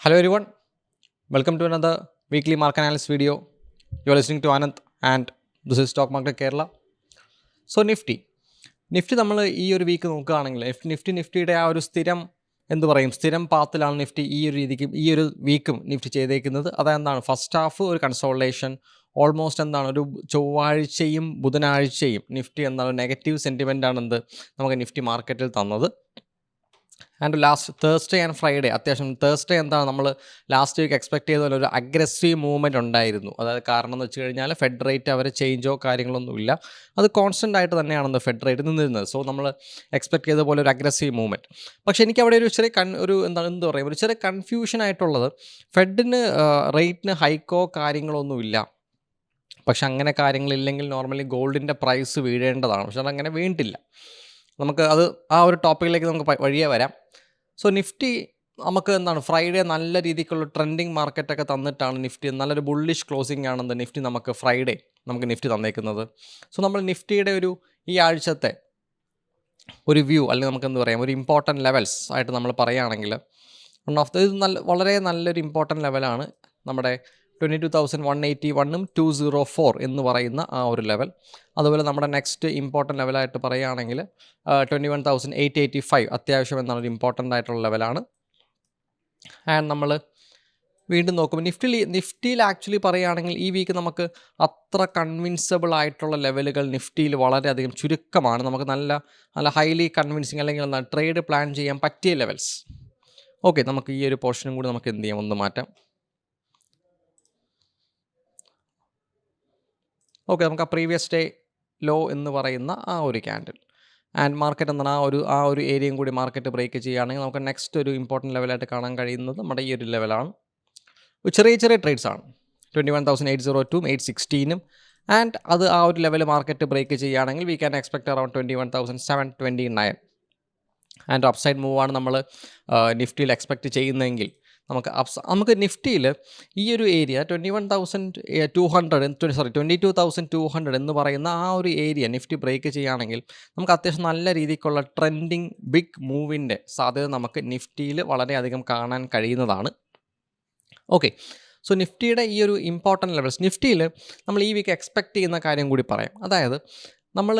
Hello everyone, welcome to another weekly market analysis video. You are listening to Anand and this is Stock Market Kerala. So Nifty നമ്മൾ ഈ ഒരു week നോക്കുകയാണെങ്കിൽ നിഫ്റ്റിയുടെ ആ ഒരു സ്ഥിരം പാത്തിലാണ് നിഫ്റ്റി ഈ ഒരു രീതിക്കും ഈ ഒരു വീക്കും നിഫ്റ്റി ചെയ്തേക്കുന്നത്. അതെന്താണ്, ഫസ്റ്റ് ഹാഫ് ഒരു കൺസോൾട്ടേഷൻ, ഓൾമോസ്റ്റ് എന്താണ് ഒരു ചൊവ്വാഴ്ചയും ബുധനാഴ്ചയും നിഫ്റ്റി എന്താണ് നെഗറ്റീവ് സെൻറ്റിമെൻ്റ് ആണെന്ത് നമുക്ക് നിഫ്റ്റി മാർക്കറ്റിൽ തന്നത്. And last Thursday and Friday അത്യാവശ്യം തേഴ്സ്ഡേ എന്താണ് നമ്മൾ ലാസ്റ്റ് വീക്ക് എക്സ്പെക്ട് ചെയ്ത പോലെ ഒരു അഗ്രസീവ് മൂവ്മെൻറ്റ് ഉണ്ടായിരുന്നു. അതായത് കാരണം എന്ന് വെച്ച് കഴിഞ്ഞാൽ ഫെഡ് റേറ്റ് അവർ ചേഞ്ചോ കാര്യങ്ങളൊന്നുമില്ല, അത് കോൺസ്റ്റൻ്റ് ആയിട്ട് തന്നെയാണെന്ന് ഫെഡ് റേറ്റ് നിന്നിരുന്നത്. സോ നമ്മൾ എക്സ്പെക്ട് ചെയ്ത പോലെ ഒരു അഗ്രസീവ് മൂവ്മെൻറ്റ്. പക്ഷേ എനിക്ക് അവിടെ ഒരു ചെറിയ കൺഫ്യൂഷൻ ആയിട്ടുള്ളത്, ഫെഡിന് റേറ്റിന് ഹൈക്കോ കാര്യങ്ങളൊന്നുമില്ല. പക്ഷെ അങ്ങനെ കാര്യങ്ങളില്ലെങ്കിൽ നോർമലി ഗോൾഡിൻ്റെ പ്രൈസ് വീഴേണ്ടതാണ്. പക്ഷെ അതങ്ങനെ വീണിട്ടില്ല. നമുക്ക് അത് ആ ഒരു ടോപ്പിക്കിലേക്ക് നമുക്ക് വഴിയേ വരാം. സോ നിഫ്റ്റി നമുക്ക് എന്താണ് ഫ്രൈഡേ നല്ല രീതിക്കുള്ള ട്രെൻഡിങ് മാർക്കറ്റൊക്കെ തന്നിട്ടാണ് നിഫ്റ്റി നല്ലൊരു ബുള്ളിഷ് ക്ലോസിംഗ് ആണെന്ന് നിഫ്റ്റി തന്നേക്കുന്നത്. സോ നമ്മൾ നിഫ്റ്റിയുടെ ഈ ആഴ്ചത്തെ ഒരു വ്യൂ അല്ലെങ്കിൽ നമുക്ക് ഒരു ഇമ്പോർട്ടൻറ്റ് ലെവൽസ് ആയിട്ട് നമ്മൾ പറയുകയാണെങ്കിൽ വളരെ നല്ലൊരു ഇമ്പോർട്ടൻറ്റ് ലെവലാണ് നമ്മുടെ 22,181 204 എന്ന് പറയുന്ന ആ ഒരു ലെവൽ. അതുപോലെ നമ്മുടെ നെക്സ്റ്റ് ഇമ്പോർട്ടൻറ്റ് ലെവലായിട്ട് പറയുകയാണെങ്കിൽ 21,885 അത്യാവശ്യം ഒരു ഇമ്പോർട്ടൻ്റ് ആയിട്ടുള്ള ലെവലാണ്. ആൻഡ് നമ്മൾ വീണ്ടും നോക്കുമ്പോൾ നിഫ്റ്റിയിൽ ആക്ച്വലി പറയുകയാണെങ്കിൽ ഈ വീക്ക് നമുക്ക് അത്ര കൺവിൻസബിൾ ആയിട്ടുള്ള ലെവലുകൾ നിഫ്റ്റിയിൽ വളരെയധികം ചുരുക്കമാണ്. നമുക്ക് നല്ല ഹൈലി കൺവിൻസിങ് അല്ലെങ്കിൽ ട്രേഡ് പ്ലാൻ ചെയ്യാൻ പറ്റിയ ലെവൽസ്. ഓക്കെ, നമുക്ക് ഈ ഒരു പോർഷനും കൂടി നമുക്ക് എന്ത് ചെയ്യാം, ഒന്ന് മാറ്റാം. ഓക്കെ, നമുക്ക് ആ പ്രീവിയസ് ഡേ ലോ എന്ന് പറയുന്ന ആ ഒരു ക്യാൻഡിൽ ആൻഡ് മാർക്കറ്റ് എന്താണ് ആ ഒരു ഏരിയയും കൂടി മാർക്കറ്റ് ബ്രേക്ക് ചെയ്യുകയാണെങ്കിൽ നമുക്ക് നെക്സ്റ്റ് ഒരു ഇമ്പോർട്ടൻറ്റ് ലെവലായിട്ട് കാണാൻ കഴിയുന്നത് നമ്മുടെ ഈ ഒരു ലെവലാണ്. ചെറിയ ട്രേഡ്സ് ആണ് 21,802 816 ആൻഡ് അത് ആ ഒരു ലെവൽ മാർക്കറ്റ് ബ്രേക്ക് ചെയ്യുകയാണെങ്കിൽ we can expect around 21,729 and upside മൂവാണ് നമ്മൾ നിഫ്റ്റിയിൽ എക്സ്പെക്റ്റ് ചെയ്യുന്നതെങ്കിൽ നമുക്ക് നിഫ്റ്റിയിൽ ഈ ഒരു ഏരിയ 22,200 എന്ന് പറയുന്ന ആ ഒരു ഏരിയ നിഫ്റ്റി ബ്രേക്ക് ചെയ്യുകയാണെങ്കിൽ നമുക്ക് അത്യാവശ്യം നല്ല രീതിക്കുള്ള ട്രെൻഡിങ് ബിഗ് മൂവിൻ്റെ സാധ്യത നമുക്ക് നിഫ്റ്റിയിൽ വളരെയധികം കാണാൻ കഴിയുന്നതാണ്. ഓക്കെ, സോ നിഫ്റ്റിയുടെ ഈ ഒരു ഇമ്പോർട്ടൻറ്റ് ലെവൽസ് നിഫ്റ്റിയിൽ നമ്മൾ ഈ വീക്ക് എക്സ്പെക്റ്റ് ചെയ്യുന്ന കാര്യം കൂടി പറയാം. അതായത് നമ്മൾ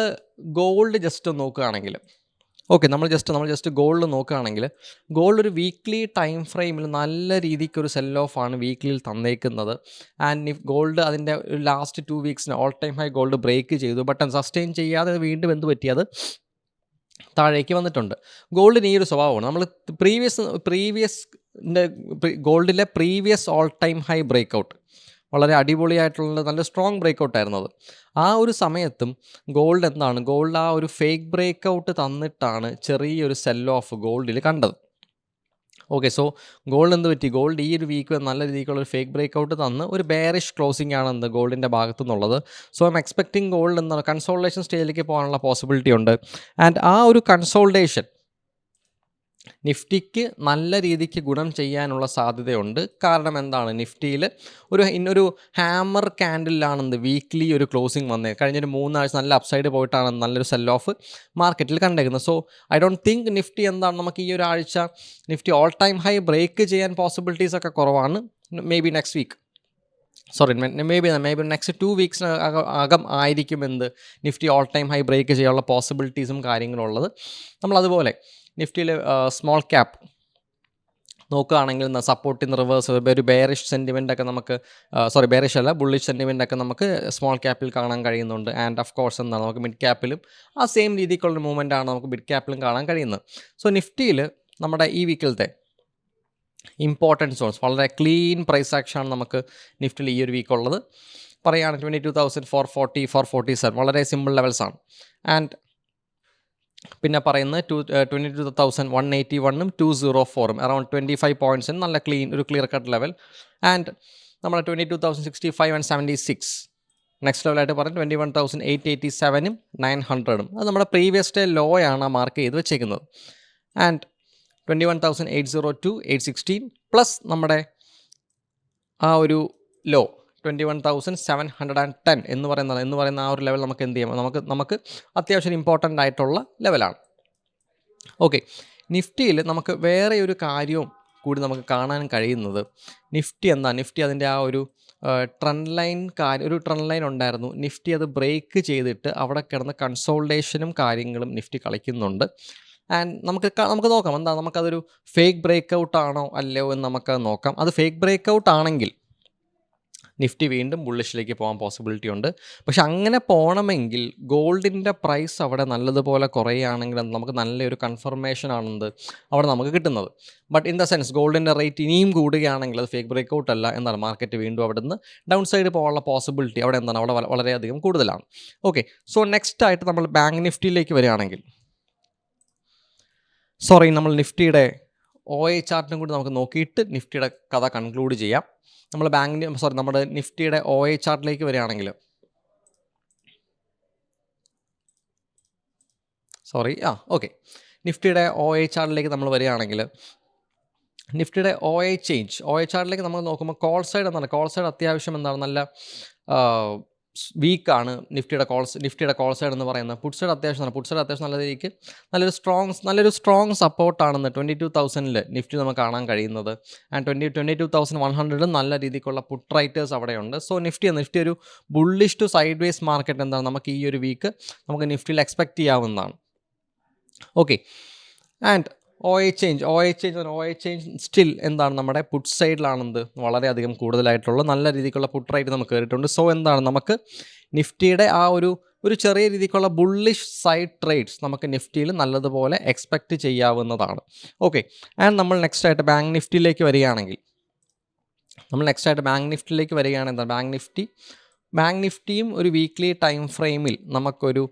ഗോൾഡ് ജസ്റ്റ് നോക്കുകയാണെങ്കിൽ നമ്മൾ ജസ്റ്റ് ഗോൾഡ് നോക്കുകയാണെങ്കിൽ ഗോൾഡ് ഒരു വീക്ക്ലി ടൈം ഫ്രെയിമിൽ നല്ല രീതിക്കൊരു സെൽ ഓഫ് ആണ് വീക്ക്ലിയിൽ തന്നേക്കുന്നത്. ആൻഡ് ഗോൾഡ് അതിൻ്റെ ലാസ്റ്റ് 2 വീക്സിന് all time high gold break ചെയ്തു. ബട്ട് സസ്റ്റെയിൻ ചെയ്യാതെ വീണ്ടും എന്ത് പറ്റിയത് താഴേക്ക് വന്നിട്ടുണ്ട്. ഗോൾഡിന് ഈ ഒരു സ്വഭാവമാണ്. നമ്മൾ ഗോൾഡിലെ previous all time high break വളരെ അടിപൊളിയായിട്ടുള്ള നല്ല സ്ട്രോങ് ബ്രേക്ക് ആയിരുന്നു അത്. ആ ഒരു സമയത്തും ഗോൾഡ് ആ ഒരു ഫേക്ക് ബ്രേക്ക് തന്നിട്ടാണ് ചെറിയൊരു സെൽ ഓഫ് ഗോൾഡിൽ കണ്ടത്. ഓക്കെ, സോ ഗോൾഡ് എന്ത് പറ്റി, ഗോൾഡ് ഈ ഒരു വീക്ക് നല്ല രീതിക്കുള്ള ഒരു ഫേക്ക് ബ്രേക്ക് തന്ന് ഒരു ബെയറിഷ് ക്ലോസിംഗ് ആണ് ഗോൾഡിൻ്റെ ഭാഗത്തു നിന്നുള്ളത്. So I am expecting gold consultation സ്റ്റേജിലേക്ക് പോകാനുള്ള പോസിബിലിറ്റി ഉണ്ട്. ആൻഡ് ആ ഒരു കൺസോൾട്ടേഷൻ നിഫ്റ്റിക്ക് നല്ല രീതിക്ക് ഗുണം ചെയ്യാനുള്ള സാധ്യതയുണ്ട്. കാരണം എന്താണ്, നിഫ്റ്റിയിൽ ഒരു ഹാമർ ക്യാൻഡിലാണ് വീക്ക്ലി ഒരു ക്ലോസിംഗ് വന്നത്. കഴിഞ്ഞൊരു 3 ആഴ്ച നല്ല അപ്സൈഡ് പോയിട്ടാണ് നല്ലൊരു സെൽ ഓഫ് മാർക്കറ്റിൽ കണ്ടേക്കുന്നത്. So I don't think Nifty നമുക്ക് ഈ ഒരു ആഴ്ച Nifty all time high break ചെയ്യാൻ പോസിബിലിറ്റീസ് ഒക്കെ കുറവാണ്. മേ ബി നെക്സ്റ്റ് 2 വീക്സിന് അകം ആയിരിക്കും Nifty all time high break ചെയ്യാനുള്ള പോസിബിലിറ്റീസും കാര്യങ്ങളും ഉള്ളത്. നമ്മളതുപോലെ നിഫ്റ്റിയിൽ സ്മോൾ ക്യാപ്പ് നോക്കുകയാണെങ്കിൽ സപ്പോർട്ട് ഇൻ റിവേഴ്സ് ഒരു ബെയറിഷ് സെൻറ്റിമെൻ്റൊക്കെ ബുള്ളിഷ് സെൻറ്റിമെൻ്റൊക്കെ നമുക്ക് സ്മോൾ ക്യാപ്പിൽ കാണാൻ കഴിയുന്നുണ്ട്. ആൻഡ് ഓഫ് കോഴ്സ് നമുക്ക് മിഡ് ക്യാപ്പിലും ആ സെയിം രീതിക്കുള്ളൊരു മൂവ്മെൻ്റ് ആണ് നമുക്ക് മിഡ് ക്യാപ്പിലും കാണാൻ കഴിയുന്നത്. സോ നിഫ്റ്റിയിൽ നമ്മുടെ ഈ വീക്കിലത്തെ ഇമ്പോർട്ടൻറ്റ് സോൺസ് വളരെ ക്ലീൻ പ്രൈസ് ആക്ഷനാണ് നമുക്ക് നിഫ്റ്റിയിൽ ഈ ഒരു വീക്കുള്ളത്. പറയുകയാണെങ്കിൽ 22,440 447 വളരെ സിമ്പിൾ ലെവൽസാണ്. ആൻഡ് പിന്നെ പറയുന്നത് 22,181 204 അറൗണ്ട് 25 പോയിൻറ്റ്സിന് നല്ല ക്ലിയർ കട്ട് ലെവൽ. ആൻഡ് നമ്മുടെ 22,065 ആൻഡ് 76 നെക്സ്റ്റ് ലെവലായിട്ട് പറഞ്ഞ് 21,887 900 അത് നമ്മുടെ പ്രീവിയസ് ഡേ ലോ ആണ് മാർക്ക് ചെയ്ത് വെച്ചേക്കുന്നത്. ആൻഡ് 21,802 816 പ്ലസ് നമ്മുടെ ആ ഒരു ലോ 21,710 എന്ന് പറയുന്ന ആ ഒരു ലെവൽ നമുക്ക് എന്ത് ചെയ്യാം, നമുക്ക് അത്യാവശ്യം ഇമ്പോർട്ടൻ്റ് ആയിട്ടുള്ള ലെവലാണ്. ഓക്കെ, നിഫ്റ്റിയിൽ നമുക്ക് വേറെ ഒരു കാര്യവും കൂടി നമുക്ക് കാണാൻ കഴിയുന്നത് നിഫ്റ്റി അതിൻ്റെ ആ ഒരു ട്രെൻഡ് ലൈൻ ഉണ്ടായിരുന്നു. നിഫ്റ്റി അത് ബ്രേക്ക് ചെയ്തിട്ട് അവിടെ കിടന്ന് കൺസോൾട്ടേഷനും കാര്യങ്ങളും നിഫ്റ്റി കളിക്കുന്നുണ്ട്. ആൻഡ് നമുക്ക് നോക്കാം എന്താ നമുക്കതൊരു ഫേക്ക് ബ്രേക്ക് ഔട്ട് ആണോ അല്ലയോ എന്ന് നമുക്ക് നോക്കാം. അത് ഫേക്ക് ബ്രേക്ക് ഔട്ട് ആണെങ്കിൽ നിഫ്റ്റി വീണ്ടും ബുള്ളിഷിലേക്ക് പോകാൻ പോസിബിലിറ്റി ഉണ്ട്. പക്ഷെ അങ്ങനെ പോകണമെങ്കിൽ ഗോൾഡിൻ്റെ പ്രൈസ് അവിടെ നല്ലതുപോലെ കുറയുകയാണെങ്കിൽ നമുക്ക് നല്ലൊരു കൺഫർമേഷൻ ആണെന്ത് അവിടെ നമുക്ക് കിട്ടുന്നത്. ബട്ട് ഇൻ ദ സെൻസ് ഗോൾഡിൻ്റെ റേറ്റ് ഇനിയും കൂടുകയാണെങ്കിൽ അത് ഫേക്ക് ബ്രേക്ക് ഔട്ട് അല്ല എന്നാണ് മാർക്കറ്റ് വീണ്ടും അവിടെ നിന്ന് ഡൗൺ സൈഡ് പോകാനുള്ള പോസിബിലിറ്റി അവിടെ വളരെയധികം കൂടുതലാണ്. ഓക്കെ, സോ നെക്സ്റ്റ് ആയിട്ട് നമ്മൾ ബാങ്ക് നിഫ്റ്റിയിലേക്ക് വരികയാണെങ്കിൽ നമ്മൾ നിഫ്റ്റിയുടെ OI ചാർട്ടിനും കൂടി നമുക്ക് നോക്കിയിട്ട് നിഫ്റ്റിയുടെ കഥ കൺക്ലൂഡ് ചെയ്യാം. നമ്മൾ നമ്മുടെ നിഫ്റ്റിയുടെ OI ചാർട്ടിലേക്ക് വരികയാണെങ്കിൽ നിഫ്റ്റിയുടെ OI ചാർട്ടിലേക്ക് നമ്മൾ വരികയാണെങ്കിൽ നിഫ്റ്റിയുടെ OI ചാർട്ടിലേക്ക് നമ്മൾ നോക്കുമ്പോൾ കോൾ സൈഡ് അത്യാവശ്യം നല്ല വീക്കാണ്. നിഫ്റ്റിയുടെ കോൾ സൈഡ് എന്ന് പറയുന്നത് പുട്ട് സൈഡ് അത്യാവശ്യം നല്ല രീതിക്ക് നല്ലൊരു സ്ട്രോങ് സപ്പോർട്ടാണെന്ന് 22,000 നിഫ്റ്റി നമുക്ക് കാണാൻ കഴിയുന്നത്. ആൻഡ് 22,100 നല്ല രീതിക്കുള്ള പുട്ട് റൈറ്റേഴ്സ് അവിടെയുണ്ട്. സോ നിഫ്റ്റി ഒരു bullish to sideways market നമുക്ക് ഈ ഒരു വീക്ക് നമുക്ക് നിഫ്റ്റിയിൽ എക്സ്പെക്റ്റ് ചെയ്യാവുന്നതാണ്. Okay, and OI change still നമ്മുടെ പുട്ട് സൈഡിലാണെന്ത് വളരെയധികം കൂടുതലായിട്ടുള്ള നല്ല രീതിക്കുള്ള പുട്ട് റൈറ്റ് നമുക്ക് കയറിയിട്ടുണ്ട്. സോ നമുക്ക് നിഫ്റ്റിയുടെ ആ ഒരു ചെറിയ രീതിക്കുള്ള ബുള്ളിഷ് സൈഡ് ട്രേഡ്സ് നമുക്ക് നിഫ്റ്റിയിൽ നല്ലതുപോലെ എക്സ്പെക്റ്റ് ചെയ്യാവുന്നതാണ്. ഓക്കെ, ആൻഡ് നമ്മൾ നെക്സ്റ്റ് ആയിട്ട് ബാങ്ക് നിഫ്റ്റിയിലേക്ക് വരികയാണെങ്കിൽ ബാങ്ക് നിഫ്റ്റിയും ഒരു വീക്ക്ലി ടൈം ഫ്രെയിമിൽ നമുക്കൊരു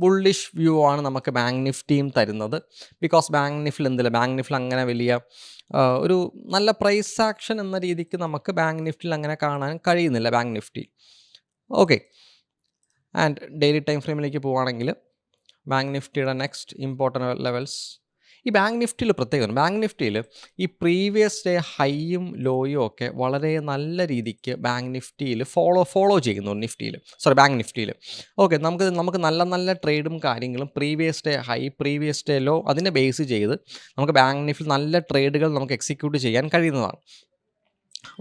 ബുള്ളിഷ് വ്യൂ ആണ് നമുക്ക് ബാങ്ക് നിഫ്റ്റിയും തരുന്നത്. ബിക്കോസ് ബാങ്ക് നിഫ്റ്റിൽ അങ്ങനെ വലിയ ഒരു നല്ല പ്രൈസ് ആക്ഷൻ എന്ന രീതിക്ക് നമുക്ക് ബാങ്ക് നിഫ്റ്റിയിൽ അങ്ങനെ കാണാൻ കഴിയുന്നില്ല bank Nifty. Okay, and daily time ഫ്രെയിമിലേക്ക് പോവുകയാണെങ്കിൽ ബാങ്ക് നിഫ്റ്റിയുടെ നെക്സ്റ്റ് ഇമ്പോർട്ടൻ്റ് ലെവൽസ് ഈ ബാങ്ക് നിഫ്റ്റിയിൽ ഈ പ്രീവിയസ് ഡേ ഹൈയും ലോയും ഒക്കെ വളരെ നല്ല രീതിക്ക് ബാങ്ക് നിഫ്റ്റിയിൽ ഫോളോ ചെയ്യുന്നു ബാങ്ക് നിഫ്റ്റിയിൽ. ഓക്കെ, നമുക്ക് നല്ല ട്രേഡും കാര്യങ്ങളും previous day high previous day low അതിനെ ബേസ് ചെയ്ത് നമുക്ക് ബാങ്ക് നിഫ്റ്റിയിൽ നല്ല ട്രേഡുകൾ നമുക്ക് എക്സിക്യൂട്ട് ചെയ്യാൻ കഴിയുന്നതാണ്.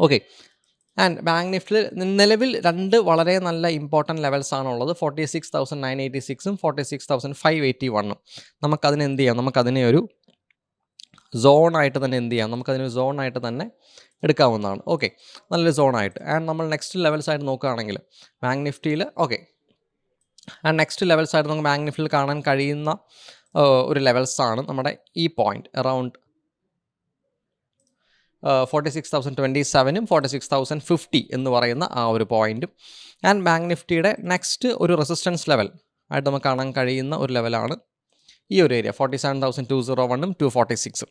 ഓക്കെ, ആൻഡ് ബാങ്ക് നിഫ്റ്റിയിൽ നിലവിൽ രണ്ട് വളരെ നല്ല ഇമ്പോർട്ടൻറ്റ് ലെവൽസ് ആണുള്ളത്. 46,986 46,581. നമുക്കതിനെ ഒരു സോണായിട്ട് തന്നെ എടുക്കാവുന്നതാണ്. ഓക്കെ, നല്ലൊരു സോണായിട്ട്. ആൻഡ് നമ്മൾ നെക്സ്റ്റ് ലെവൽസ് ആയിട്ട് നോക്കുകയാണെങ്കിൽ ബാങ്ക് നിഫ്റ്റിയിൽ നമുക്ക് ബാങ്ക് നിഫ്റ്റിയിൽ കാണാൻ കഴിയുന്ന ഒരു ലെവൽസാണ് നമ്മുടെ ഈ പോയിന്റ് അറൗണ്ട് 46,027 46,050 എന്ന് പറയുന്ന ആ ഒരു പോയിന്റും. ആൻഡ് ബാങ്ക് നിഫ്റ്റിയുടെ നെക്സ്റ്റ് ഒരു റെസിസ്റ്റൻസ് ലെവൽ ആയിട്ട് നമുക്ക് കാണാൻ കഴിയുന്ന ഒരു ലെവലാണ് ഈ ഒരു ഏരിയ 47,201 246.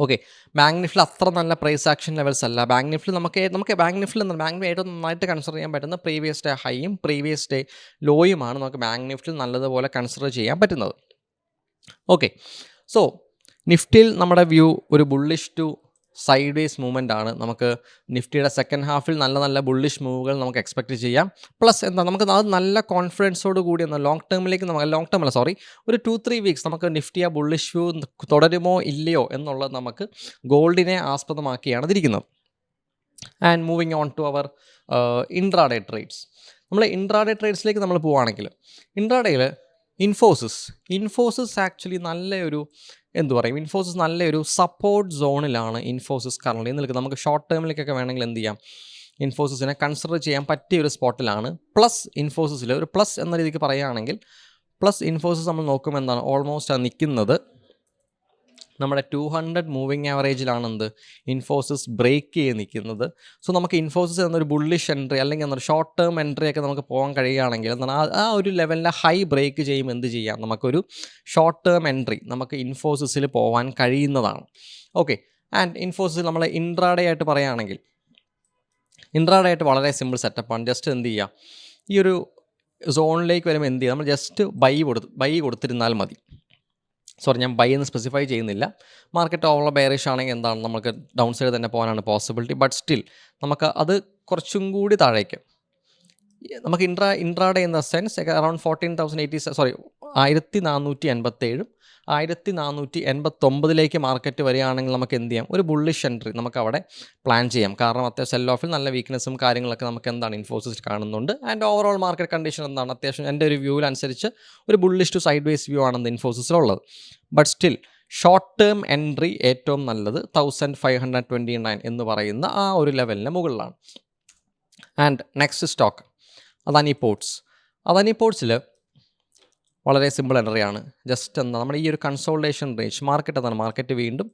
ഓക്കെ, ബാങ്ക് നിഫ്റ്റിൽ അത്ര നല്ല പ്രൈസ് ആക്ഷൻ ലെവൽസ് അല്ല. ബാങ്ക് നിഫ്റ്റിൽ നമുക്ക് ബാങ്ക് നിഫ്റ്റിൽ ഏറ്റവും നന്നായിട്ട് കൺസിഡർ ചെയ്യാൻ പറ്റുന്ന പ്രീവിയസ് ഡേ ഹൈയും പ്രീവിയസ് ഡേ ലോയുമാണ് നമുക്ക് ബാങ്ക് നിഫ്റ്റിൽ നല്ലതുപോലെ കൺസിഡർ ചെയ്യാൻ പറ്റുന്നത്. ഓക്കെ, സോ നിഫ്റ്റിയിൽ നമ്മുടെ വ്യൂ ഒരു bullish to sideways movement ആണ്. നമുക്ക് നിഫ്റ്റിയുടെ സെക്കൻഡ് ഹാഫിൽ നല്ല ബുള്ളിഷ് മൂവുകൾ നമുക്ക് എക്സ്പെക്റ്റ് ചെയ്യാം. പ്ലസ് നമുക്ക് അത് നല്ല കോൺഫിഡൻസോട് കൂടി ഒരു 2-3 വീക്സ് നമുക്ക് നിഫ്റ്റി ആ ബുള്ളിഷ് വ്യൂ തുടരുമോ ഇല്ലയോ എന്നുള്ളത് നമുക്ക് ഗോൾഡിനെ ആസ്പദമാക്കിയാണ് ഇതിരിക്കുന്നത്. And moving on to our intraday trades. Intraday ട്രേഡ്സിലേക്ക് നമ്മൾ പോവുകയാണെങ്കിൽ ഇൻട്രാഡേയിൽ ഇൻഫോസിസ് ആക്ച്വലി നല്ലൊരു സപ്പോർട്ട് സോണിലാണ് കറണ്ട്ലി നിൽക്കുന്നത്. നമുക്ക് ഷോർട്ട് ടേമിലേക്കൊക്കെ വേണമെങ്കിൽ ഇൻഫോസിസിനെ കൺസിഡർ ചെയ്യാൻ പറ്റിയ ഒരു സ്പോട്ടിലാണ്. ഇൻഫോസിസിൽ ഒരു പ്ലസ് എന്ന രീതിക്ക് പറയുകയാണെങ്കിൽ ഇൻഫോസിസ് നമ്മൾ നോക്കുമ്പോൾ ഓൾമോസ്റ്റ് നിൽക്കുന്നത് നമ്മുടെ 200 മൂവിങ് ആവറേജിലാണ് ഇൻഫോസിസ് ബ്രേക്ക് ചെയ്ത് നിൽക്കുന്നത്. സോ നമുക്ക് ഇൻഫോസിസ് എന്നൊരു ബുള്ളിഷ് എൻട്രി അല്ലെങ്കിൽ എന്നൊരു ഷോർട്ട് ടേം എൻട്രി ഒക്കെ നമുക്ക് പോകാൻ കഴിയുകയാണെങ്കിൽ ആ ഒരു ലെവലിലെ ഹൈ ബ്രേക്ക് ചെയ്യാം നമുക്കൊരു ഷോർട്ട് ടേം എൻട്രി നമുക്ക് ഇൻഫോസിസിൽ പോകാൻ കഴിയുന്നതാണ്. ഓക്കെ, ആൻഡ് ഇൻഫോസിസ് നമ്മൾ ഇൻട്രാഡേ ആയിട്ട് പറയുകയാണെങ്കിൽ വളരെ സിമ്പിൾ സെറ്റപ്പാണ്. ജസ്റ്റ് ഈ ഒരു സോണിലേക്ക് വരുമ്പോൾ നമ്മൾ ജസ്റ്റ് ബൈ കൊടുത്തിരുന്നാൽ മതി. ഞാൻ ബൈ എന്ന് സ്പെസിഫൈ ചെയ്യുന്നില്ല. മാർക്കറ്റ് ഓവർ ബെയറിഷ് ആണെങ്കിൽ നമുക്ക് ഡൗൺ സൈഡ് തന്നെ പോകാനാണ് പോസിബിലിറ്റി. ബട്ട് സ്റ്റിൽ നമുക്ക് അത് കുറച്ചും കൂടി താഴേക്ക് നമുക്ക് intraday in the sense around 14,487 1489 market വരികയാണെങ്കിൽ നമുക്ക് എന്ത് ചെയ്യാം, ഒരു ബുള്ളിഷ് എൻട്രി നമുക്ക് അവിടെ പ്ലാൻ ചെയ്യാം. കാരണം അത്യാവശ്യം സെൽ ഓഫിൽ നല്ല വീക്ക്നെസ്സും കാര്യങ്ങളൊക്കെ നമുക്ക് എന്താണ് ഇൻഫോസിസ് കാണുന്നുണ്ട്. ആൻഡ് ഓവറോൾ മാർക്കറ്റ് കണ്ടീഷൻ എന്താണ്, അത്യാവശ്യം എൻ്റെ ഒരു വ്യൂവിനനുസരിച്ച് ഒരു bullish to sideways view ആണ് ഇൻഫോസിസിലുള്ളത്. But still short term entry ഏറ്റവും നല്ലത് 1529 എന്ന് പറയുന്ന ആ ഒരു ലെവലിന് മുകളിലാണ്. ആൻഡ് നെക്സ്റ്റ് സ്റ്റോക്ക് അദാനി പോർട്സിൽ വളരെ സിമ്പിൾ എൻട്രിയാണ്. ജസ്റ്റ് എന്താ നമ്മുടെ ഈ ഒരു കൺസോൾട്ടേഷൻ റേഞ്ച് മാർക്കറ്റ് എന്താണ്, മാർക്കറ്റ് വീണ്ടും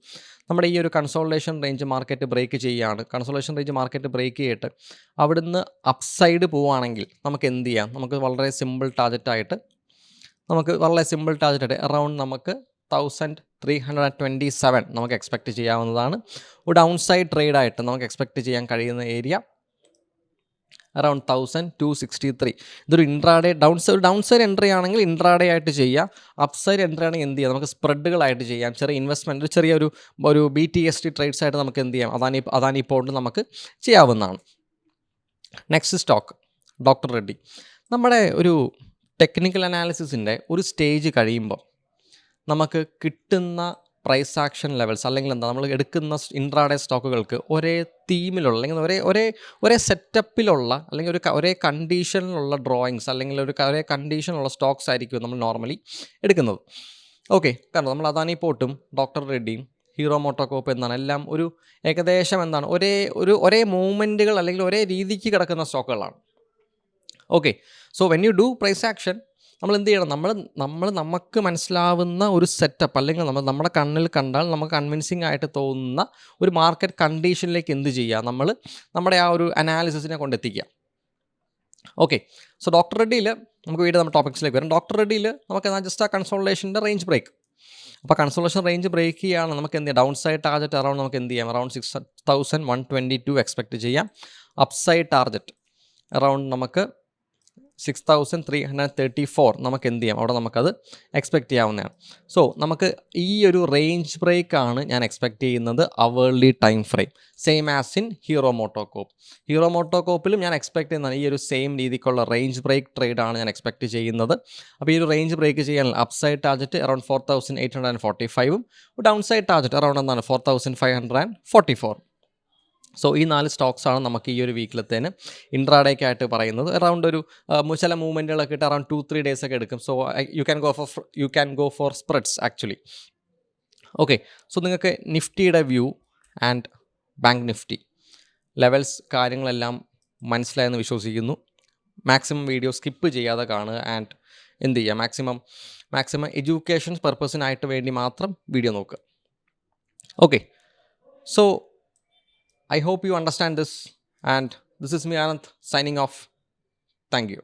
നമ്മുടെ ഈ ഒരു കൺസോൾട്ടേഷൻ റേഞ്ച് മാർക്കറ്റ് ബ്രേക്ക് ചെയ്യുകയാണ്. കൺസോൾട്ടേഷൻ റേഞ്ച് മാർക്കറ്റ് ബ്രേക്ക് ചെയ്തിട്ട് അവിടുന്ന് അപ്സൈഡ് പോവുകയാണെങ്കിൽ നമുക്ക് എന്ത് ചെയ്യാം, നമുക്ക് വളരെ സിമ്പിൾ ടാർഗറ്റായിട്ട് അറൗണ്ട് നമുക്ക് 1327 നമുക്ക് എക്സ്പെക്റ്റ് ചെയ്യാവുന്നതാണ്. ഒരു ഡൗൺ സൈഡ് ട്രേഡായിട്ട് നമുക്ക് എക്സ്പെക്റ്റ് ചെയ്യാൻ കഴിയുന്ന ഏരിയ അറൗണ്ട് 1263. ഇതൊരു ഇൻട്രാഡേ ഡൗൺ സൈഡ് എൻട്രി ആണെങ്കിൽ ഇൻട്രാഡേ ആയിട്ട് ചെയ്യാം. അപ്സൈഡ് എൻട്രി ആണെങ്കിൽ എന്ത് ചെയ്യാം, നമുക്ക് സ്പ്രെഡുകളായിട്ട് ചെയ്യാം. ചെറിയ ഇൻവെസ്റ്റ്മെൻറ്റ്, ചെറിയൊരു BTST ട്രേഡ്സ് ആയിട്ട് നമുക്ക് എന്ത് ചെയ്യാം, അദാനി പോർട്ട് നമുക്ക് ചെയ്യാവുന്നതാണ്. Next stock doctor Reddy. നമ്മുടെ ഒരു ടെക്നിക്കൽ അനാലിസിസിൻ്റെ ഒരു സ്റ്റേജ് കഴിയുമ്പോൾ നമുക്ക് കിട്ടുന്ന പ്രൈസ് ആക്ഷൻ ലെവൽസ് അല്ലെങ്കിൽ എന്താ നമ്മൾ എടുക്കുന്ന ഇൻട്രാഡേ സ്റ്റോക്കുകൾക്ക് ഒരേ തീമിലുള്ള അല്ലെങ്കിൽ ഒരേ സെറ്റപ്പിലുള്ള അല്ലെങ്കിൽ ഒരേ കണ്ടീഷനിലുള്ള ഡ്രോയിങ്സ് അല്ലെങ്കിൽ ഒരേ കണ്ടീഷനുള്ള സ്റ്റോക്സ് ആയിരിക്കും നമ്മൾ നോർമലി എടുക്കുന്നത്. ഓക്കെ, കാരണം നമ്മൾ അദാനി പോർട്ടും ഡോക്ടർ റെഡ്ഡിയും ഹീറോ മോട്ടോകോപ്പ് എന്നാണ് എല്ലാം ഒരു ഏകദേശം എന്താണ് ഒരേ മൂവ്മെൻറ്റുകൾ അല്ലെങ്കിൽ ഒരേ രീതിക്ക് കിടക്കുന്ന സ്റ്റോക്കുകളാണ്. Okay, so when you do price action നമ്മൾ എന്ത് ചെയ്യണം, നമുക്ക് മനസ്സിലാവുന്ന ഒരു സെറ്റപ്പ് അല്ലെങ്കിൽ നമ്മുടെ കണ്ണിൽ കണ്ടാൽ നമുക്ക് കൺവിൻസിങ് ആയിട്ട് തോന്നുന്ന ഒരു മാർക്കറ്റ് കണ്ടീഷനിലേക്ക് എന്ത് ചെയ്യുക, നമ്മുടെ ആ ഒരു അനാലിസിസിനെ കൊണ്ടെത്തിക്കുക. ഓക്കെ, സോ ഡോക്ടർ റെഡ്ഡിയിൽ നമുക്ക് വീണ്ടും നമ്മുടെ ടോപ്പിക്സിലേക്ക് വരാം. ഡോക്ടർ റെഡ്ഡിയിൽ നമുക്ക് ജസ്റ്റ് ആ കൺസോൾട്ടേഷൻ്റെ റേഞ്ച് ബ്രേക്ക്, അപ്പോൾ കൺസോൾട്ടേഷൻ റേഞ്ച് ബ്രേക്ക് ചെയ്യുകയാണ് നമുക്ക് എന്ത് ചെയ്യാം, ഡൗൺ സൈഡ് ടാർഗറ്റ് അറൗണ്ട് നമുക്ക് എന്ത് ചെയ്യാം, അറൗണ്ട് 6122 എക്സ്പെക്റ്റ് ചെയ്യാം. അപ്സൈഡ് ടാർഗറ്റ് അറൗണ്ട് നമുക്ക് 6334 നമുക്ക് എന്ത് ചെയ്യാം, അവിടെ നമുക്കത് എക്സ്പെക്റ്റ് ചെയ്യാവുന്നതാണ്. സോ നമുക്ക് ഈ ഒരു റേഞ്ച് ബ്രേക്കാണ് ഞാൻ എക്സ്പെക്റ്റ് ചെയ്യുന്നത് hourly time frame, same as in Hero മോട്ടോകോപ്പിലും ഞാൻ എക്സ്പെക്റ്റ് ചെയ്യുന്നത് ഈ ഒരു സെയിം രീതിക്കുള്ള റേഞ്ച് ബ്രേക്ക് ട്രേഡാണ് ഞാൻ എക്സ്പെക്റ്റ് ചെയ്യുന്നത്. അപ്പോൾ ഈ ഒരു റേഞ്ച് ബ്രേക്ക് ചെയ്യാൻ upside target around 4845 downside target around എന്താണ് 4544. സോ ഈ 4 സ്റ്റോക്സാണ് നമുക്ക് ഈ ഒരു വീക്കിലത്തേന് ഇൻട്രാഡേക്കായിട്ട് പറയുന്നത്. അറൗണ്ട് ഒരു ചില മൂവ്മെൻറ്റുകളൊക്കെ ഇട്ട് അറൗണ്ട് 2-3 ഡേയ്സ് ഒക്കെ എടുക്കും. So you can go for spreads actually. Okay, so നിങ്ങൾക്ക് നിഫ്റ്റിയുടെ view and bank Nifty levels കാര്യങ്ങളെല്ലാം മനസ്സിലായെന്ന് വിശ്വസിക്കുന്നു. മാക്സിമം വീഡിയോ സ്കിപ്പ് ചെയ്യാതെ കാണുക ആൻഡ് എന്ത് ചെയ്യുക, മാക്സിമം എഡ്യൂക്കേഷൻ പർപ്പസിനായിട്ട് വേണ്ടി മാത്രം വീഡിയോ നോക്കുക. Okay, so I hope you understand this, and this is me Anand signing off. Thank you.